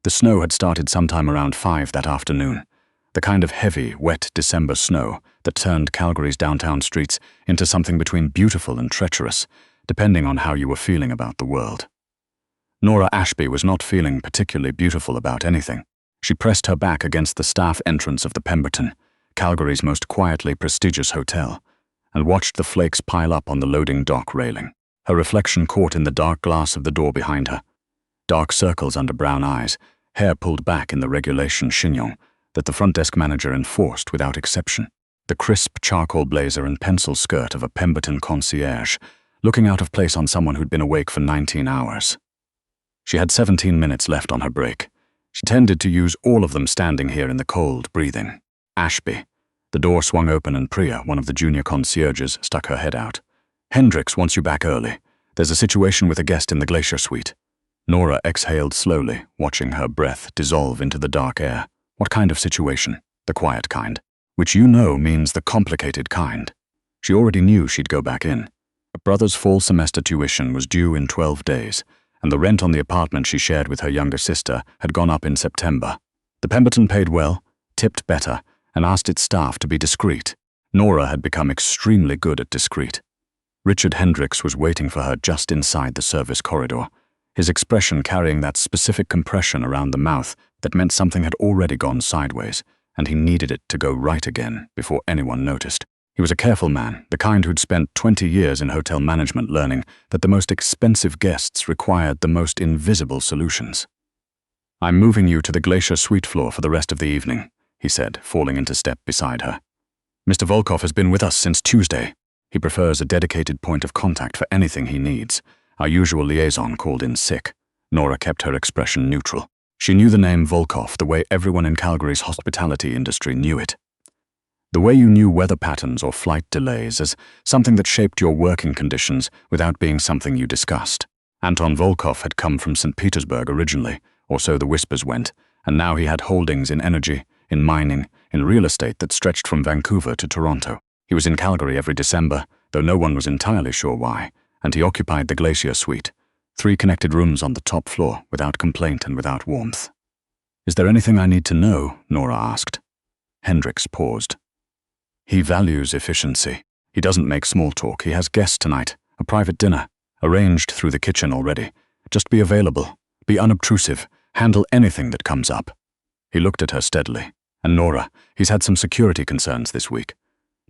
The snow had started sometime around 5 that afternoon, the kind of heavy, wet December snow that turned Calgary's downtown streets into something between beautiful and treacherous, depending on how you were feeling about the world. Nora Ashby was not feeling particularly beautiful about anything. She pressed her back against the staff entrance of the Pemberton, Calgary's most quietly prestigious hotel, and watched the flakes pile up on the loading dock railing. Her reflection caught in the dark glass of the door behind her. Dark circles under brown eyes, hair pulled back in the regulation chignon that the front desk manager enforced without exception. The crisp charcoal blazer and pencil skirt of a Pemberton concierge, looking out of place on someone who'd been awake for 19 hours. She had 17 minutes left on her break. She tended to use all of them standing here in the cold, breathing. Ashby. The door swung open and Priya, one of the junior concierges, stuck her head out. "Hendricks wants you back early. There's a situation with a guest in the Glacier suite." Nora exhaled slowly, watching her breath dissolve into the dark air. What kind of situation? The quiet kind. Which you know means the complicated kind. She already knew she'd go back in. Her brother's fall semester tuition was due in 12 days, and the rent on the apartment she shared with her younger sister had gone up in September. The Pemberton paid well, tipped better, and asked its staff to be discreet. Nora had become extremely good at discreet. Richard Hendricks was waiting for her just inside the service corridor, his expression carrying that specific compression around the mouth that meant something had already gone sideways, and he needed it to go right again before anyone noticed. He was a careful man, the kind who'd spent 20 years in hotel management learning that the most expensive guests required the most invisible solutions. "I'm moving you to the Glacier suite floor for the rest of the evening," he said, falling into step beside her. "Mr. Volkov has been with us since Tuesday. He prefers a dedicated point of contact for anything he needs. Our usual liaison called in sick." Nora kept her expression neutral. She knew the name Volkov the way everyone in Calgary's hospitality industry knew it. The way you knew weather patterns or flight delays as something that shaped your working conditions without being something you discussed. Anton Volkov had come from St. Petersburg originally, or so the whispers went, and now he had holdings in energy, in mining, in real estate that stretched from Vancouver to Toronto. He was in Calgary every December, though no one was entirely sure why, and he occupied the Glacier suite, 3 connected rooms on the top floor, without complaint and without warmth. "Is there anything I need to know?" Nora asked. Hendricks paused. "He values efficiency. He doesn't make small talk. He has guests tonight, a private dinner, arranged through the kitchen already. Just be available, be unobtrusive, handle anything that comes up." He looked at her steadily. "And Nora, he's had some security concerns this week.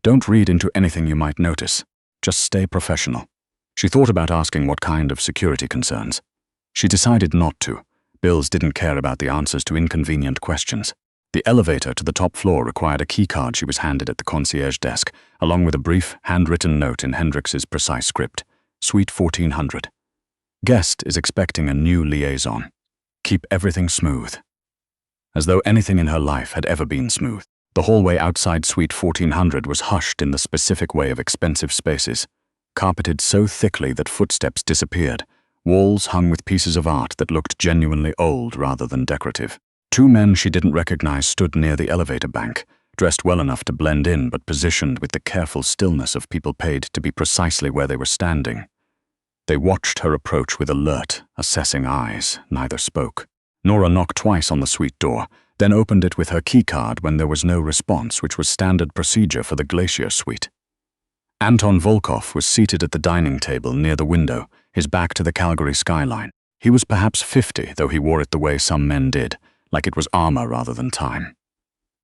Don't read into anything you might notice. Just stay professional." She thought about asking what kind of security concerns. She decided not to. Bills didn't care about the answers to inconvenient questions. The elevator to the top floor required a keycard she was handed at the concierge desk, along with a brief, handwritten note in Hendricks's precise script. Suite 1400. "Guest is expecting a new liaison. Keep everything smooth." As though anything in her life had ever been smooth. The hallway outside Suite 1400 was hushed in the specific way of expensive spaces, carpeted so thickly that footsteps disappeared, walls hung with pieces of art that looked genuinely old rather than decorative. 2 men she didn't recognize stood near the elevator bank, dressed well enough to blend in but positioned with the careful stillness of people paid to be precisely where they were standing. They watched her approach with alert, assessing eyes. Neither spoke. Nora knocked twice on the suite door, then opened it with her keycard when there was no response, which was standard procedure for the Glacier suite. Anton Volkov was seated at the dining table near the window, his back to the Calgary skyline. He was perhaps 50, though he wore it the way some men did, like it was armor rather than time.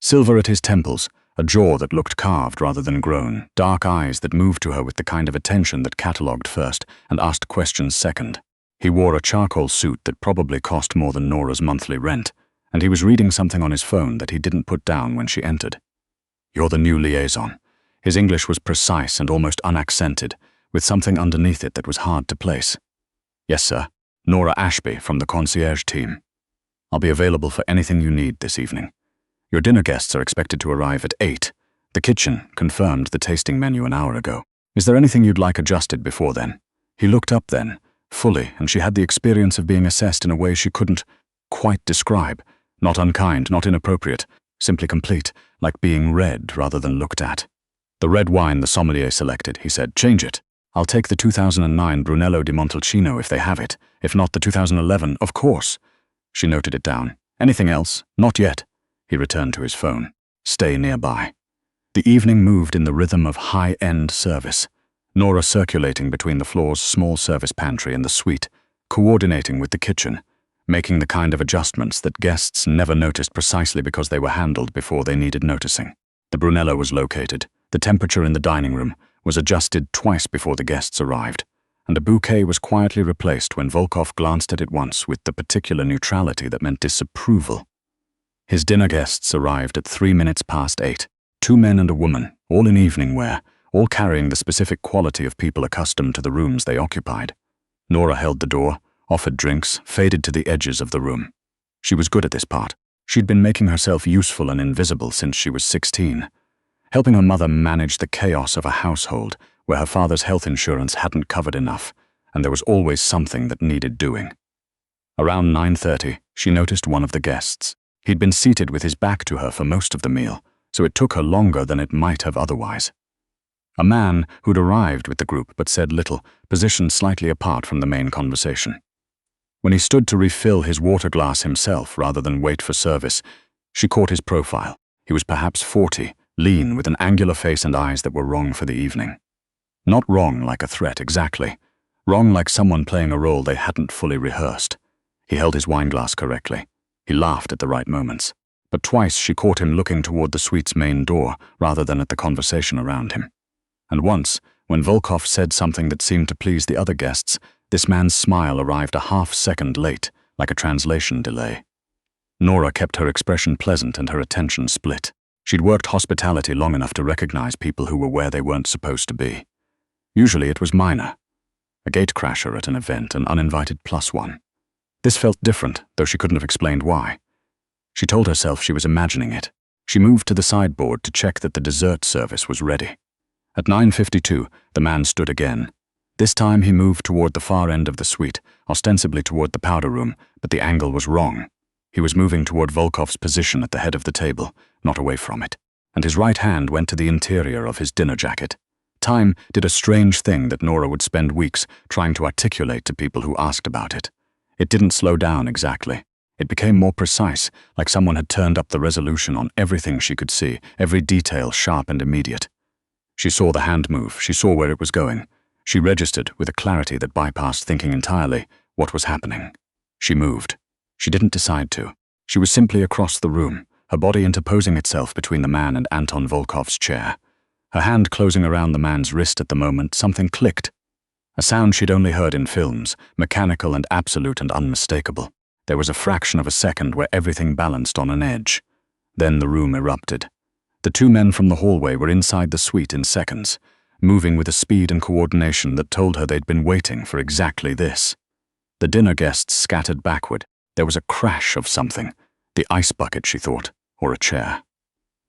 Silver at his temples, a jaw that looked carved rather than grown, dark eyes that moved to her with the kind of attention that catalogued first and asked questions second. He wore a charcoal suit that probably cost more than Nora's monthly rent, and he was reading something on his phone that he didn't put down when she entered. "You're the new liaison." His English was precise and almost unaccented, with something underneath it that was hard to place. "Yes, sir. Nora Ashby from the concierge team. I'll be available for anything you need this evening. Your dinner guests are expected to arrive at 8. The kitchen confirmed the tasting menu an hour ago. Is there anything you'd like adjusted before then?" He looked up then, fully, and she had the experience of being assessed in a way she couldn't quite describe. Not unkind, not inappropriate, simply complete, like being read rather than looked at. "The red wine the sommelier selected," he said. "Change it. I'll take the 2009 Brunello di Montalcino if they have it. If not, the 2011, of course." She noted it down. Anything else? Not yet. He returned to his phone. Stay nearby. The evening moved in the rhythm of high-end service. Nora circulating between the floor's small service pantry and the suite, coordinating with the kitchen, making the kind of adjustments that guests never noticed precisely because they were handled before they needed noticing. The Brunello was located. The temperature in the dining room was adjusted twice before the guests arrived, and a bouquet was quietly replaced when Volkov glanced at it once with the particular neutrality that meant disapproval. His dinner guests arrived at 8:03. 2 men and a woman, all in evening wear, all carrying the specific quality of people accustomed to the rooms they occupied. Nora held the door, offered drinks, faded to the edges of the room. She was good at this part. She'd been making herself useful and invisible since she was 16, helping her mother manage the chaos of a household where her father's health insurance hadn't covered enough, and there was always something that needed doing. Around 9:30, she noticed one of the guests. He'd been seated with his back to her for most of the meal, so it took her longer than it might have otherwise. A man who'd arrived with the group but said little, positioned slightly apart from the main conversation. When he stood to refill his water glass himself rather than wait for service, she caught his profile. He was perhaps 40, lean, with an angular face and eyes that were wrong for the evening. Not wrong like a threat, exactly. Wrong like someone playing a role they hadn't fully rehearsed. He held his wineglass correctly. He laughed at the right moments. But twice she caught him looking toward the suite's main door rather than at the conversation around him. And once, when Volkov said something that seemed to please the other guests, this man's smile arrived a half-second late, like a translation delay. Nora kept her expression pleasant and her attention split. She'd worked hospitality long enough to recognize people who were where they weren't supposed to be. Usually it was minor. A gatecrasher at an event, an uninvited +1. This felt different, though she couldn't have explained why. She told herself she was imagining it. She moved to the sideboard to check that the dessert service was ready. At 9:52, the man stood again. This time he moved toward the far end of the suite, ostensibly toward the powder room, but the angle was wrong. He was moving toward Volkov's position at the head of the table, not away from it, and his right hand went to the interior of his dinner jacket. Time did a strange thing that Nora would spend weeks trying to articulate to people who asked about it. It didn't slow down exactly. It became more precise, like someone had turned up the resolution on everything she could see, every detail sharp and immediate. She saw the hand move, she saw where it was going. She registered, with a clarity that bypassed thinking entirely, what was happening. She moved. She didn't decide to. She was simply across the room, her body interposing itself between the man and Anton Volkov's chair. Her hand closing around the man's wrist at the moment, something clicked. A sound she'd only heard in films, mechanical and absolute and unmistakable. There was a fraction of a second where everything balanced on an edge. Then the room erupted. The 2 men from the hallway were inside the suite in seconds, moving with a speed and coordination that told her they'd been waiting for exactly this. The dinner guests scattered backward. There was a crash of something. The ice bucket, she thought, or a chair.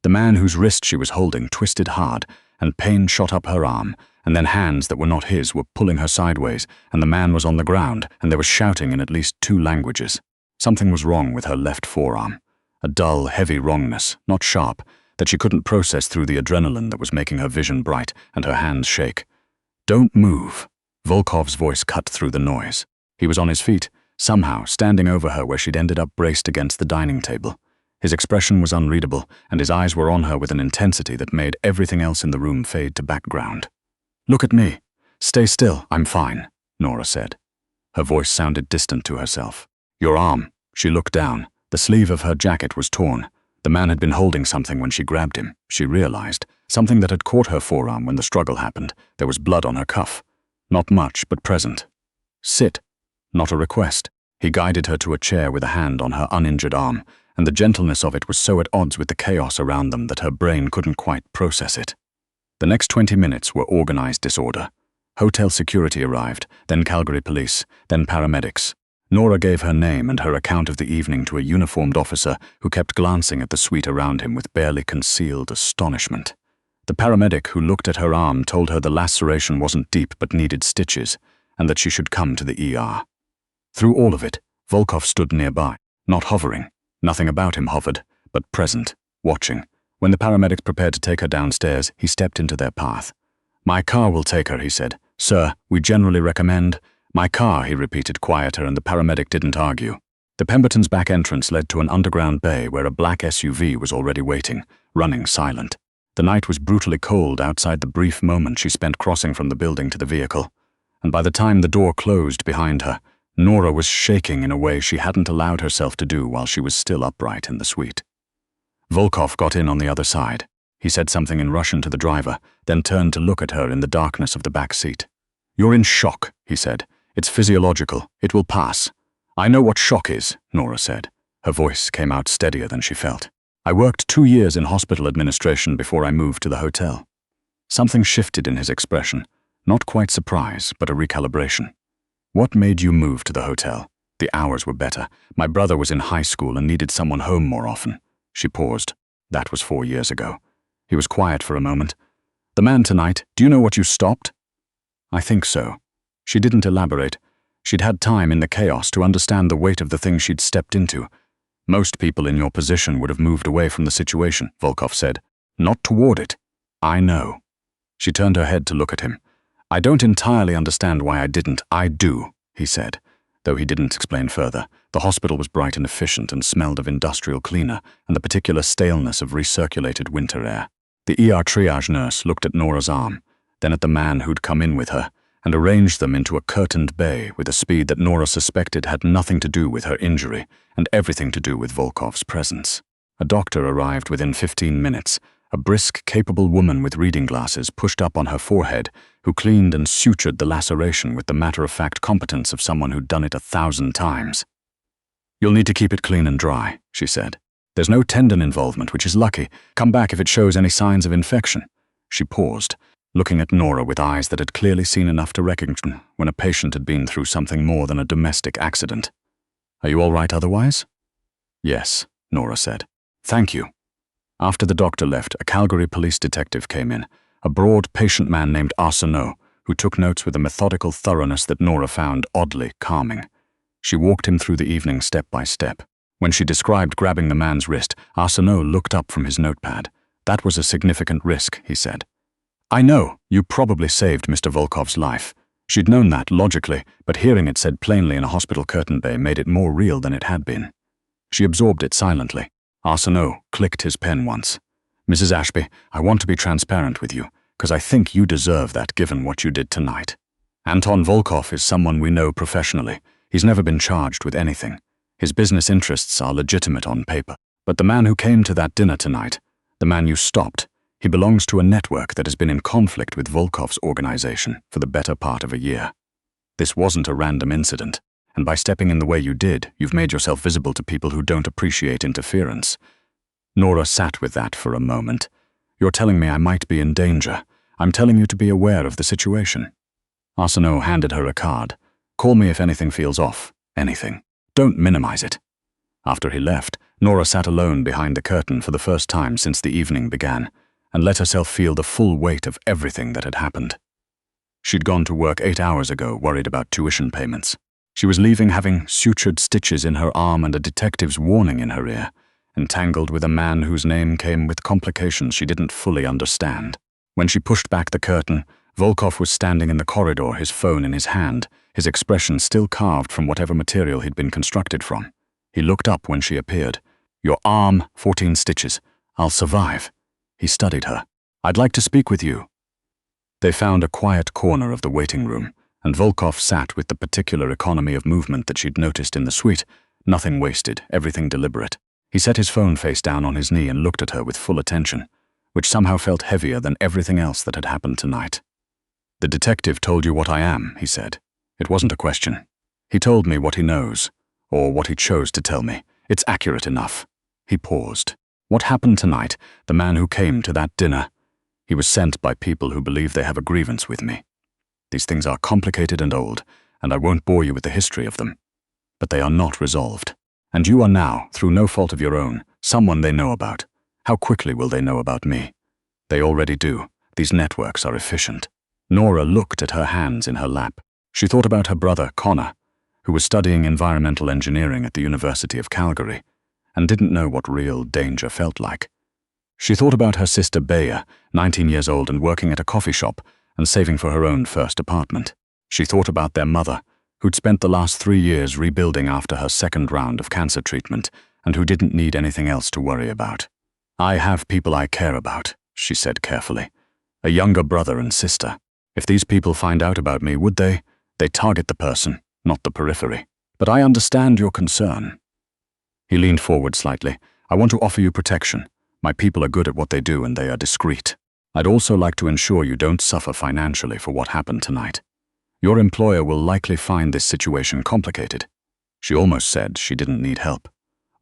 The man whose wrist she was holding twisted hard, and pain shot up her arm, and then hands that were not his were pulling her sideways, and the man was on the ground, and there was shouting in at least 2 languages. Something was wrong with her left forearm. A dull, heavy wrongness, not sharp, that she couldn't process through the adrenaline that was making her vision bright and her hands shake. "Don't move." Volkov's voice cut through the noise. He was on his feet, somehow standing over her where she'd ended up braced against the dining table. His expression was unreadable, and his eyes were on her with an intensity that made everything else in the room fade to background. "Look at me. Stay still, I'm fine," Nora said. Her voice sounded distant to herself. "Your arm." She looked down. The sleeve of her jacket was torn. The man had been holding something when she grabbed him, she realized. Something that had caught her forearm when the struggle happened. There was blood on her cuff. Not much, but present. "Sit." Not a request. He guided her to a chair with a hand on her uninjured arm, and the gentleness of it was so at odds with the chaos around them that her brain couldn't quite process it. The next 20 minutes were organized disorder. Hotel security arrived, then Calgary police, then paramedics. Nora gave her name and her account of the evening to a uniformed officer who kept glancing at the suite around him with barely concealed astonishment. The paramedic who looked at her arm told her the laceration wasn't deep but needed stitches, and that she should come to the ER. Through all of it, Volkov stood nearby, not hovering. Nothing about him hovered, but present, watching. When the paramedics prepared to take her downstairs, he stepped into their path. "My car will take her," he said. "Sir, we generally recommend—" "My car," he repeated quieter, and the paramedic didn't argue. The Pemberton's back entrance led to an underground bay where a black SUV was already waiting, running silent. The night was brutally cold outside the brief moment she spent crossing from the building to the vehicle, and by the time the door closed behind her, Nora was shaking in a way she hadn't allowed herself to do while she was still upright in the suite. Volkov got in on the other side. He said something in Russian to the driver, then turned to look at her in the darkness of the back seat. "You're in shock," he said. "It's physiological. It will pass." "I know what shock is," Nora said. Her voice came out steadier than she felt. "I worked 2 years in hospital administration before I moved to the hotel." Something shifted in his expression. Not quite surprise, but a recalibration. "What made you move to the hotel?" "The hours were better. My brother was in high school and needed someone home more often." She paused. "That was 4 years ago." He was quiet for a moment. "The man tonight, do you know what you stopped?" "I think so." She didn't elaborate. She'd had time in the chaos to understand the weight of the thing she'd stepped into. "Most people in your position would have moved away from the situation," Volkov said. "Not toward it." "I know." She turned her head to look at him. "I don't entirely understand why I didn't." "I do," he said, though he didn't explain further. The hospital was bright and efficient and smelled of industrial cleaner and the particular staleness of recirculated winter air. The ER triage nurse looked at Nora's arm, then at the man who'd come in with her, and arranged them into a curtained bay with a speed that Nora suspected had nothing to do with her injury and everything to do with Volkov's presence. A doctor arrived within 15 minutes, a brisk, capable woman with reading glasses pushed up on her forehead, who cleaned and sutured the laceration with the matter-of-fact competence of someone who'd done it 1,000 times. "You'll need to keep it clean and dry," she said. "There's no tendon involvement, which is lucky. Come back if it shows any signs of infection." She paused, looking at Nora with eyes that had clearly seen enough to recognize when a patient had been through something more than a domestic accident. "Are you all right otherwise?" "Yes," Nora said. "Thank you." After the doctor left, a Calgary police detective came in, a broad, patient man named Arsenault, who took notes with a methodical thoroughness that Nora found oddly calming. She walked him through the evening step by step. When she described grabbing the man's wrist, Arsenault looked up from his notepad. "That was a significant risk," he said. "I know, you probably saved Mr. Volkov's life." She'd known that logically, but hearing it said plainly in a hospital curtain bay made it more real than it had been. She absorbed it silently. Arsenault clicked his pen once. "Mrs. Ashby, I want to be transparent with you, because I think you deserve that given what you did tonight. Anton Volkov is someone we know professionally. He's never been charged with anything. His business interests are legitimate on paper. But the man who came to that dinner tonight, the man you stopped, he belongs to a network that has been in conflict with Volkov's organization for the better part of a year. This wasn't a random incident, and by stepping in the way you did, you've made yourself visible to people who don't appreciate interference." Nora sat with that for a moment. "You're telling me I might be in danger. I'm telling you to be aware of the situation." Arsenault handed her a card. "Call me if anything feels off. Anything. Don't minimize it." After he left, Nora sat alone behind the curtain for the first time since the evening began, and let herself feel the full weight of everything that had happened. She'd gone to work 8 hours ago, worried about tuition payments. She was leaving having sutured stitches in her arm and a detective's warning in her ear, entangled with a man whose name came with complications she didn't fully understand. When she pushed back the curtain, Volkov was standing in the corridor, his phone in his hand, his expression still carved from whatever material he'd been constructed from. He looked up when she appeared. "Your arm, 14 stitches. I'll survive." He studied her. "I'd like to speak with you." They found a quiet corner of the waiting room, and Volkov sat with the particular economy of movement that she'd noticed in the suite. Nothing wasted, everything deliberate. He set his phone face down on his knee and looked at her with full attention, which somehow felt heavier than everything else that had happened tonight. "The detective told you what I am," he said. "It wasn't a question. He told me what he knows, or what he chose to tell me. It's accurate enough." He paused. "What happened tonight, the man who came to that dinner, he was sent by people who believe they have a grievance with me. These things are complicated and old, and I won't bore you with the history of them. But they are not resolved. And you are now, through no fault of your own, someone they know about. How quickly will they know about me? They already do. These networks are efficient." Nora looked at her hands in her lap. She thought about her brother, Connor, who was studying environmental engineering at the University of Calgary, and didn't know what real danger felt like. She thought about her sister Bea, 19 years old and working at a coffee shop and saving for her own first apartment. She thought about their mother, who'd spent the last 3 years rebuilding after her second round of cancer treatment and who didn't need anything else to worry about. "I have people I care about," she said carefully. "A younger brother and sister. If these people find out about me, would they? They target the person, not the periphery. But I understand your concern." He leaned forward slightly. "I want to offer you protection. My people are good at what they do and they are discreet. I'd also like to ensure you don't suffer financially for what happened tonight. Your employer will likely find this situation complicated." She almost said she didn't need help.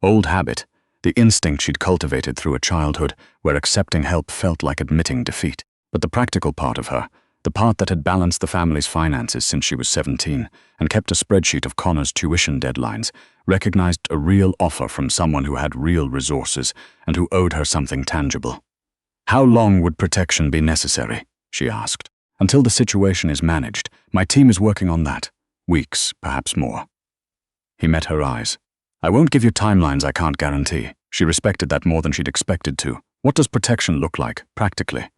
Old habit, the instinct she'd cultivated through a childhood where accepting help felt like admitting defeat. But the practical part of her, the part that had balanced the family's finances since she was 17 and kept a spreadsheet of Connor's tuition deadlines, recognized a real offer from someone who had real resources and who owed her something tangible. "How long would protection be necessary?" she asked. "Until the situation is managed. My team is working on that. Weeks, perhaps more." He met her eyes. "I won't give you timelines I can't guarantee." She respected that more than she'd expected to. "What does protection look like, practically?"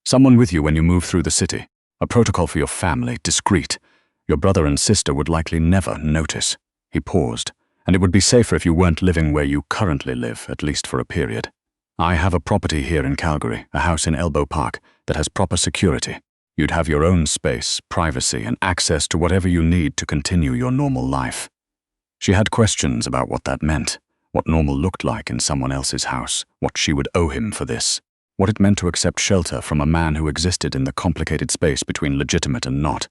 "Someone with you when you move through the city. A protocol for your family, discreet. Your brother and sister would likely never notice." He paused. "And it would be safer if you weren't living where you currently live, at least for a period. I have a property here in Calgary, a house in Elbow Park, that has proper security. You'd have your own space, privacy, and access to whatever you need to continue your normal life." She had questions about what that meant, what normal looked like in someone else's house, what she would owe him for this, what it meant to accept shelter from a man who existed in the complicated space between legitimate and not.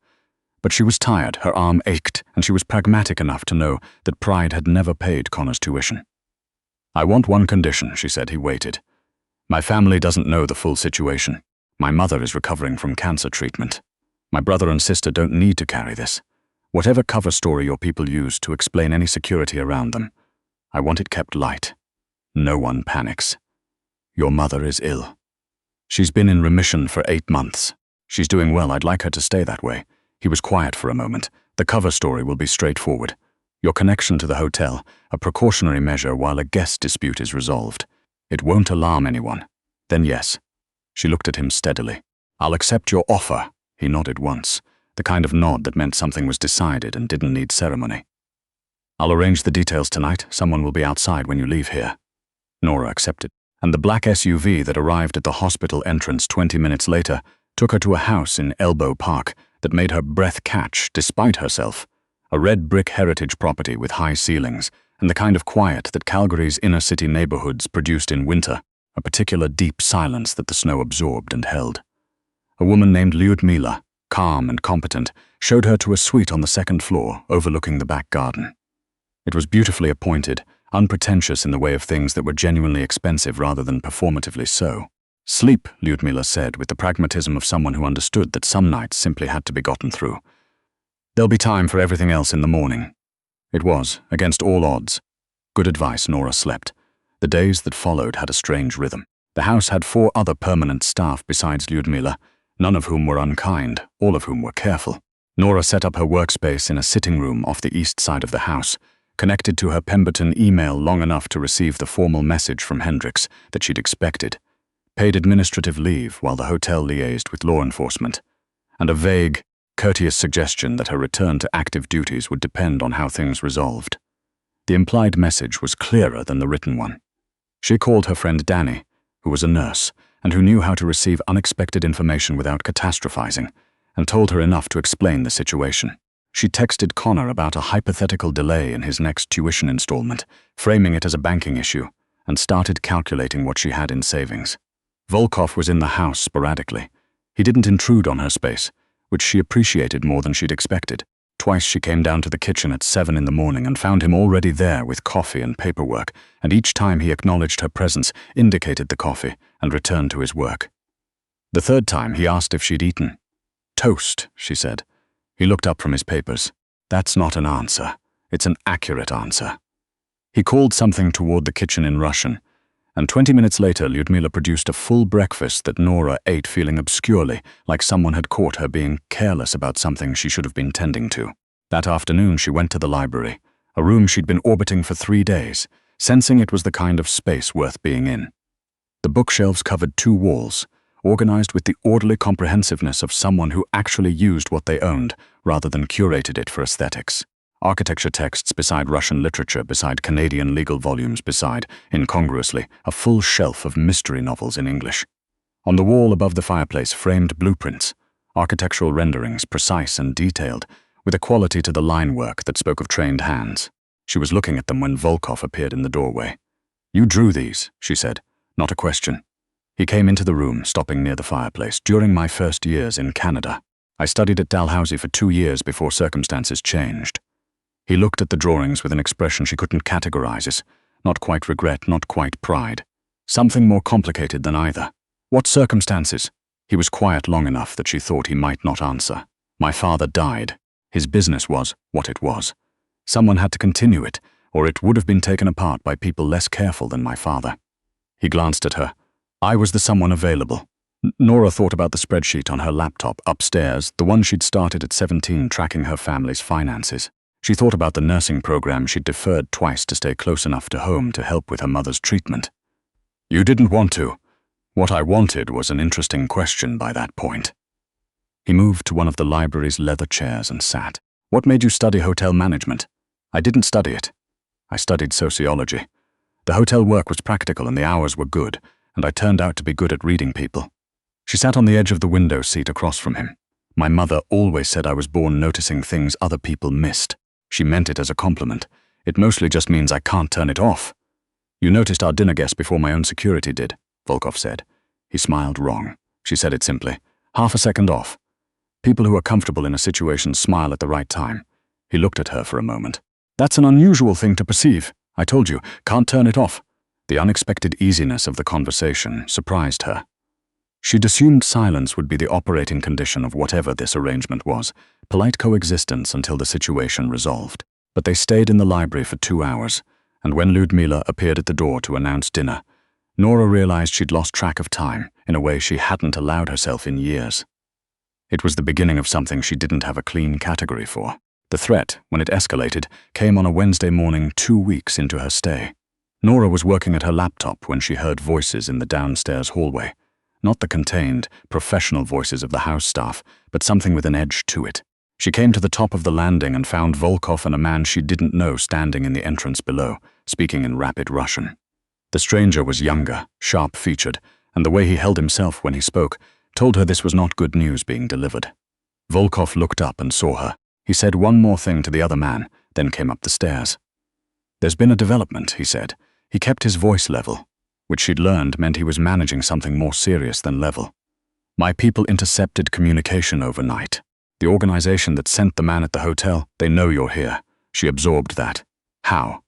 But she was tired, her arm ached, and she was pragmatic enough to know that pride had never paid Connor's tuition. "I want one condition," she said. He waited. "My family doesn't know the full situation. My mother is recovering from cancer treatment. My brother and sister don't need to carry this. Whatever cover story your people use to explain any security around them, I want it kept light. No one panics. Your mother is ill. She's been in remission for 8 months. She's doing well. I'd like her to stay that way." He was quiet for a moment. "The cover story will be straightforward. Your connection to the hotel, a precautionary measure while a guest dispute is resolved. It won't alarm anyone. Then yes." She looked at him steadily. "I'll accept your offer." He nodded once, the kind of nod that meant something was decided and didn't need ceremony. "I'll arrange the details tonight. Someone will be outside when you leave here." Nora accepted, and the black SUV that arrived at the hospital entrance 20 minutes later took her to a house in Elbow Park that made her breath catch despite herself. A red brick heritage property with high ceilings and the kind of quiet that Calgary's inner-city neighborhoods produced in winter, a particular deep silence that the snow absorbed and held. A woman named Lyudmila, calm and competent, showed her to a suite on the 2nd floor overlooking the back garden. It was beautifully appointed, unpretentious in the way of things that were genuinely expensive rather than performatively so. "Sleep," Lyudmila said with the pragmatism of someone who understood that some nights simply had to be gotten through. "There'll be time for everything else in the morning." It was, against all odds. Good advice. Nora slept. The days that followed had a strange rhythm. The house had 4 other permanent staff besides Lyudmila, none of whom were unkind, all of whom were careful. Nora set up her workspace in a sitting room off the east side of the house, connected to her Pemberton email long enough to receive the formal message from Hendricks that she'd expected, paid administrative leave while the hotel liaised with law enforcement, and a vague, courteous suggestion that her return to active duties would depend on how things resolved. The implied message was clearer than the written one. She called her friend Danny, who was a nurse, and who knew how to receive unexpected information without catastrophizing, and told her enough to explain the situation. She texted Connor about a hypothetical delay in his next tuition installment, framing it as a banking issue, and started calculating what she had in savings. Volkov was in the house sporadically. He didn't intrude on her space, which she appreciated more than she'd expected. Twice she came down to the kitchen at 7 in the morning and found him already there with coffee and paperwork, and each time he acknowledged her presence, indicated the coffee, and returned to his work. The 3rd time he asked if she'd eaten. "Toast," she said. He looked up from his papers. "That's not an answer. It's an accurate answer." He called something toward the kitchen in Russian, and 20 minutes later Lyudmila produced a full breakfast that Nora ate feeling obscurely like someone had caught her being careless about something she should have been tending to. That afternoon she went to the library, a room she'd been orbiting for 3 days, sensing it was the kind of space worth being in. The bookshelves covered 2 walls, organized with the orderly comprehensiveness of someone who actually used what they owned rather than curated it for aesthetics. Architecture texts beside Russian literature, beside Canadian legal volumes, beside, incongruously, a full shelf of mystery novels in English. On the wall above the fireplace, framed blueprints, architectural renderings, precise and detailed, with a quality to the line work that spoke of trained hands. She was looking at them when Volkov appeared in the doorway. "You drew these," she said. "Not a question." He came into the room, stopping near the fireplace. "During my first years in Canada, I studied at Dalhousie for 2 years before circumstances changed." He looked at the drawings with an expression she couldn't categorize as not quite regret, not quite pride. Something more complicated than either. "What circumstances?" He was quiet long enough that she thought he might not answer. "My father died. His business was what it was. Someone had to continue it, or it would have been taken apart by people less careful than my father." He glanced at her. I was the someone available. Nora thought about the spreadsheet on her laptop upstairs, the one she'd started at 17 tracking her family's finances. She thought about the nursing program she'd deferred twice to stay close enough to home to help with her mother's treatment. "You didn't want to." What I wanted was an interesting question by that point. He moved to one of the library's leather chairs and sat. "What made you study hotel management?" "I didn't study it. I studied sociology. The hotel work was practical and the hours were good, and I turned out to be good at reading people." She sat on the edge of the window seat across from him. "My mother always said I was born noticing things other people missed. She meant it as a compliment. It mostly just means I can't turn it off." "You noticed our dinner guest before my own security did," Volkov said. He smiled wrong. She said it simply. "Half a second off. People who are comfortable in a situation smile at the right time." He looked at her for a moment. "That's an unusual thing to perceive. I told you, can't turn it off." The unexpected easiness of the conversation surprised her. She'd assumed silence would be the operating condition of whatever this arrangement was, polite coexistence until the situation resolved. But they stayed in the library for 2 hours, and when Ludmila appeared at the door to announce dinner, Nora realized she'd lost track of time in a way she hadn't allowed herself in years. It was the beginning of something she didn't have a clean category for. The threat, when it escalated, came on a Wednesday morning 2 weeks into her stay. Nora was working at her laptop when she heard voices in the downstairs hallway. Not the contained, professional voices of the house staff, but something with an edge to it. She came to the top of the landing and found Volkov and a man she didn't know standing in the entrance below, speaking in rapid Russian. The stranger was younger, sharp-featured, and the way he held himself when he spoke told her this was not good news being delivered. Volkov looked up and saw her. He said one more thing to the other man, then came up the stairs. "There's been a development," he said. He kept his voice level, which she'd learned meant he was managing something more serious than level. "My people intercepted communication overnight. The organization that sent the man at the hotel, they know you're here." She absorbed that. "How?"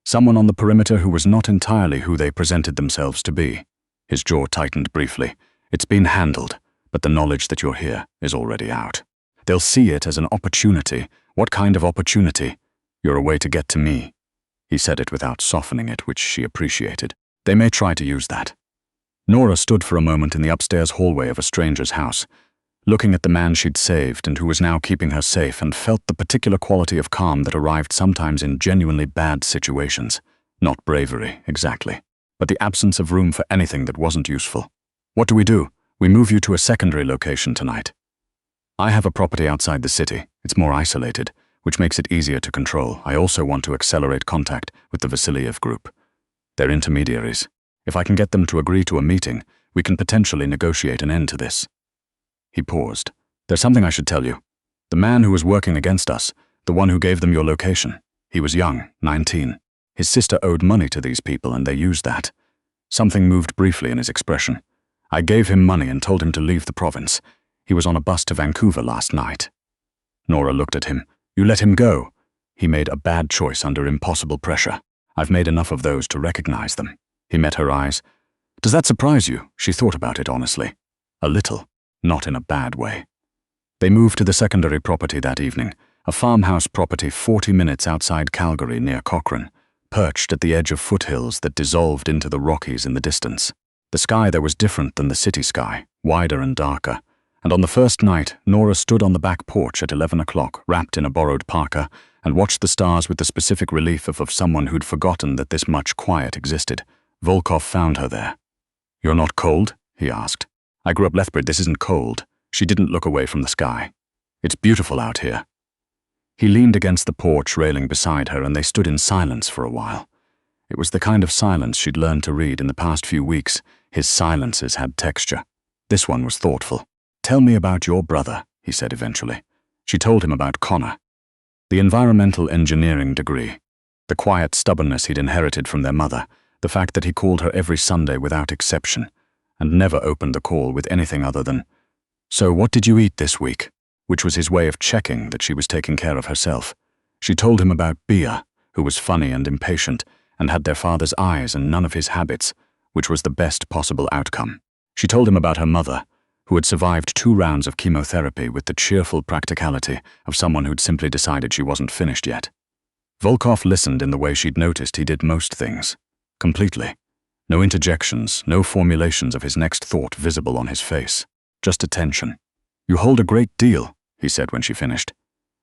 "Someone on the perimeter who was not entirely who they presented themselves to be." His jaw tightened briefly. "It's been handled, but the knowledge that you're here is already out. They'll see it as an opportunity." "What kind of opportunity?" "You're a way to get to me." He said it without softening it, which she appreciated. "They may try to use that." Nora stood for a moment in the upstairs hallway of a stranger's house, looking at the man she'd saved and who was now keeping her safe, and felt the particular quality of calm that arrived sometimes in genuinely bad situations. Not bravery, exactly, but the absence of room for anything that wasn't useful. "What do? We move you to a secondary location tonight. I have a property outside the city. It's more isolated, which makes it easier to control. I also want to accelerate contact with the Vasiliev group. They're intermediaries. If I can get them to agree to a meeting, we can potentially negotiate an end to this." He paused. "There's something I should tell you. The man who was working against us, the one who gave them your location, he was young, 19. His sister owed money to these people and they used that." Something moved briefly in his expression. "I gave him money and told him to leave the province. He was on a bus to Vancouver last night." Nora looked at him. "You let him go?" "He made a bad choice under impossible pressure. I've made enough of those to recognize them." He met her eyes. "Does that surprise you?" She thought about it honestly. "A little, not in a bad way." They moved to the secondary property that evening, a farmhouse property 40 minutes outside Calgary near Cochrane, perched at the edge of foothills that dissolved into the Rockies in the distance. The sky there was different than the city sky, wider and darker. And on the first night, Nora stood on the back porch at 11 o'clock, wrapped in a borrowed parka, and watched the stars with the specific relief of someone who'd forgotten that this much quiet existed. Volkov found her there. "You're not cold?" he asked. I grew up Lethbridge, this isn't cold. She didn't look away from the sky. It's beautiful out here. He leaned against the porch railing beside her and they stood in silence for a while. It was the kind of silence she'd learned to read in the past few weeks. His silences had texture. This one was thoughtful. Tell me about your brother, he said eventually. She told him about Connor. The environmental engineering degree, the quiet stubbornness he'd inherited from their mother, the fact that he called her every Sunday without exception, and never opened the call with anything other than, "So what did you eat this week?" which was his way of checking that she was taking care of herself. She told him about Bia, who was funny and impatient, and had their father's eyes and none of his habits, which was the best possible outcome. She told him about her mother, who had survived 2 rounds of chemotherapy with the cheerful practicality of someone who'd simply decided she wasn't finished yet. Volkov listened in the way she'd noticed he did most things. Completely. No interjections, no formulations of his next thought visible on his face. Just attention. "You hold a great deal," he said when she finished.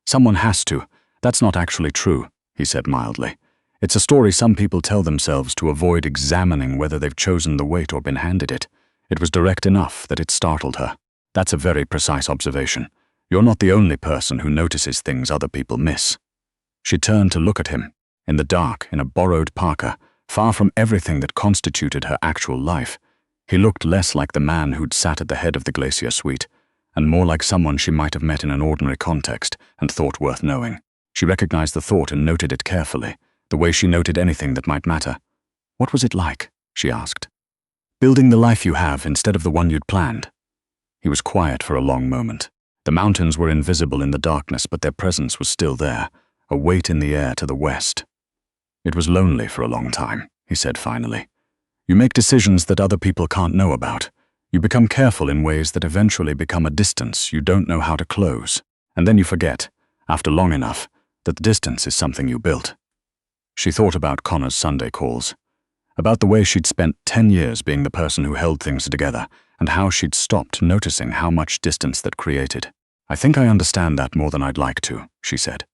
"Someone has to. That's not actually true," he said mildly. "It's a story some people tell themselves to avoid examining whether they've chosen the weight or been handed it." It was direct enough that it startled her. "That's a very precise observation. You're not the only person who notices things other people miss." She turned to look at him, in the dark, in a borrowed parka, far from everything that constituted her actual life. He looked less like the man who'd sat at the head of the Glacier Suite, and more like someone she might have met in an ordinary context and thought worth knowing. She recognized the thought and noted it carefully, the way she noted anything that might matter. "What was it like?" she asked. "Building the life you have instead of the one you'd planned." He was quiet for a long moment. The mountains were invisible in the darkness, but their presence was still there, a weight in the air to the west. "It was lonely for a long time," he said finally. "You make decisions that other people can't know about. You become careful in ways that eventually become a distance you don't know how to close. And then you forget, after long enough, that the distance is something you built." She thought about Connor's Sunday calls, about the way she'd spent 10 years being the person who held things together, and how she'd stopped noticing how much distance that created. "I think I understand that more than I'd like to," she said.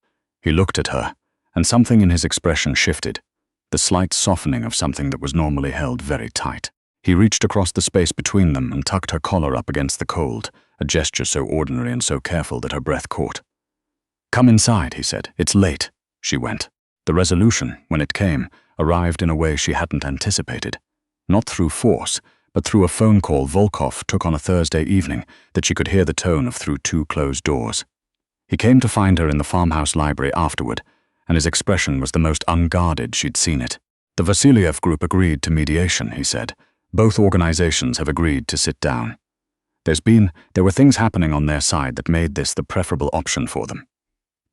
He looked at her, and something in his expression shifted, the slight softening of something that was normally held very tight. He reached across the space between them and tucked her collar up against the cold, a gesture so ordinary and so careful that her breath caught. "Come inside," he said. "It's late." She went. The resolution, when it came, arrived in a way she hadn't anticipated. Not through force, but through a phone call Volkov took on a Thursday evening that she could hear the tone of through 2 closed doors. He came to find her in the farmhouse library afterward, and his expression was the most unguarded she'd seen it. "The Vasiliev group agreed to mediation," he said. "Both organizations have agreed to sit down. There were things happening on their side that made this the preferable option for them.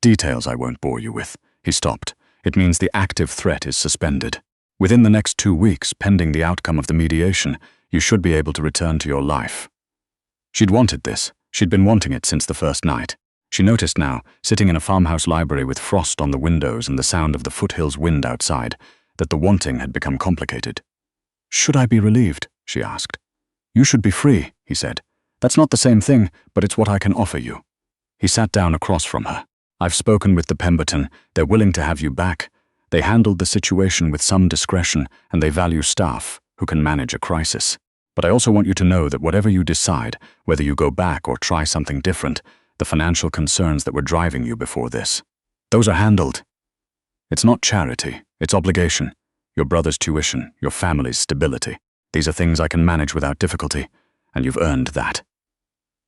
Details I won't bore you with." He stopped. "It means the active threat is suspended. Within the next 2 weeks, pending the outcome of the mediation, you should be able to return to your life." She'd wanted this. She'd been wanting it since the first night. She noticed now, sitting in a farmhouse library with frost on the windows and the sound of the foothills wind outside, that the wanting had become complicated. "Should I be relieved?" she asked. "You should be free," he said. "That's not the same thing, but it's what I can offer you." He sat down across from her. "I've spoken with the Pemberton. They're willing to have you back. They handled the situation with some discretion, and they value staff who can manage a crisis. But I also want you to know that whatever you decide, whether you go back or try something different, the financial concerns that were driving you before this, those are handled. It's not charity, it's obligation. Your brother's tuition, your family's stability. These are things I can manage without difficulty, and you've earned that."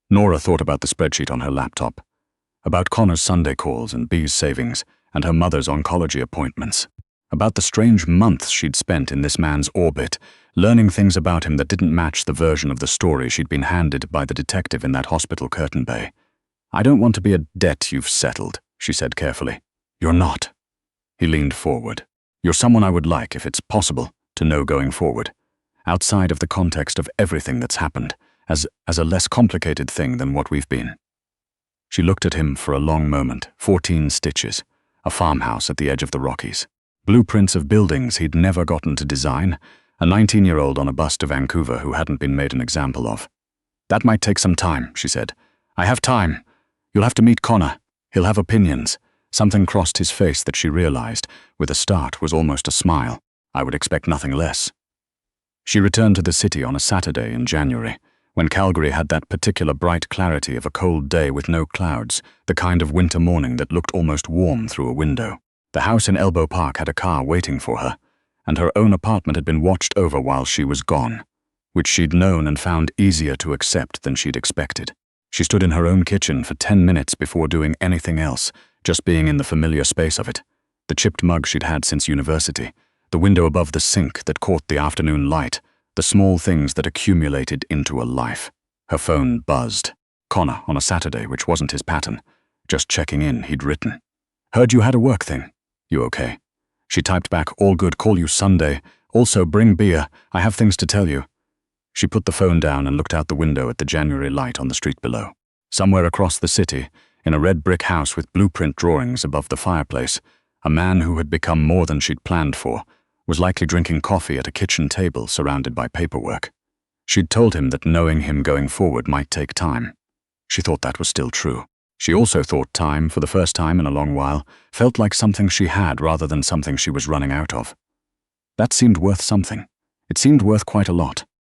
Nora thought about the spreadsheet on her laptop, about Connor's Sunday calls and Bee's savings, and her mother's oncology appointments, about the strange months she'd spent in this man's orbit, learning things about him that didn't match the version of the story she'd been handed by the detective in that hospital curtain bay. "I don't want to be a debt you've settled," she said carefully. "You're not." He leaned forward. "You're someone I would like, if it's possible, to know going forward, outside of the context of everything that's happened, as a less complicated thing than what we've been." She looked at him for a long moment. 14 stitches, a farmhouse at the edge of the Rockies, blueprints of buildings he'd never gotten to design, a 19-year-old on a bus to Vancouver who hadn't been made an example of. "That might take some time," she said. "I have time. You'll have to meet Connor. He'll have opinions." Something crossed his face that she realized, with a start, was almost a smile. "I would expect nothing less." She returned to the city on a Saturday in January, when Calgary had that particular bright clarity of a cold day with no clouds, the kind of winter morning that looked almost warm through a window. The house in Elbow Park had a car waiting for her, and her own apartment had been watched over while she was gone, which she'd known and found easier to accept than she'd expected. She stood in her own kitchen for 10 minutes before doing anything else, just being in the familiar space of it. The chipped mug she'd had since university, the window above the sink that caught the afternoon light, the small things that accumulated into a life. Her phone buzzed. Connor on a Saturday, which wasn't his pattern. Just checking in, he'd written. "Heard you had a work thing. You okay?" She typed back, "All good, call you Sunday. Also, bring beer. I have things to tell you." She put the phone down and looked out the window at the January light on the street below. Somewhere across the city, in a red brick house with blueprint drawings above the fireplace, a man who had become more than she'd planned for was likely drinking coffee at a kitchen table surrounded by paperwork. She'd told him that knowing him going forward might take time. She thought that was still true. She also thought time, for the first time in a long while, felt like something she had rather than something she was running out of. That seemed worth something. It seemed worth quite a lot.